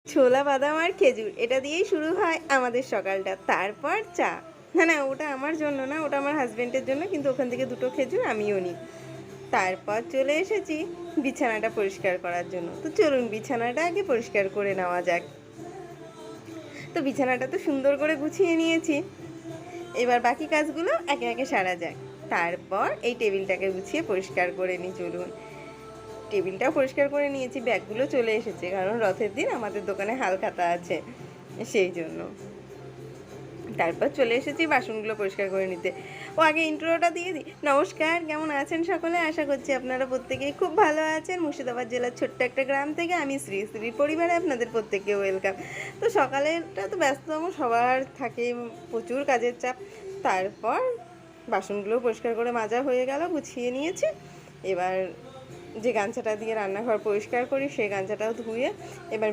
ছোলা বাদাম আর খেজুর এটা দিয়েই শুরু হয় আমাদের সকালটা, তারপর চা। না না, ওটা আমার জন্য না, ওটা আমার হাজবেন্ডের জন্য, কিন্তু ওখান থেকে দুটো খেজুর আমিও নিই। তারপর চলে এসেছি বিছানাটা পরিষ্কার করার জন্য। তো চলুন বিছানাটা আগে পরিষ্কার করে নেওয়া যাক। তো বিছানাটা তো সুন্দর করে গুছিয়ে নিয়েছি, এবার বাকি কাজগুলো একে একে সারা যাক। তারপর এই টেবিলটাকে গুছিয়ে পরিষ্কার করে নিই। চলুন, টেবিলটাও পরিষ্কার করে নিয়েছি, ব্যাগগুলো চলে এসেছে, কারণ রথের দিন আমাদের দোকানে হালখাতা আছে, সেই জন্য। তারপর চলে এসেছি বাসনগুলো পরিষ্কার করে নিতে। ও আগে ইন্ট্রোটা দিয়ে দিই। নমস্কার, কেমন আছেন সকলে? আশা করছি আপনারা প্রত্যেকেই খুব ভালো আছেন। মুর্শিদাবাদ জেলার ছোট্ট একটা গ্রাম থেকে আমি শ্রী পরিবারে আপনাদের প্রত্যেককে ওয়েলকাম। তো সকালেরটা তো ব্যস্ততম সবার থাকে, প্রচুর কাজের চাপ। তারপর বাসনগুলো পরিষ্কার করে মাজা হয়ে গেল, গুছিয়ে নিয়েছি। এবার যে গামছাটা দিয়ে রান্নাঘর পরিষ্কার করি সেই গামছাটাও ধুয়ে এবার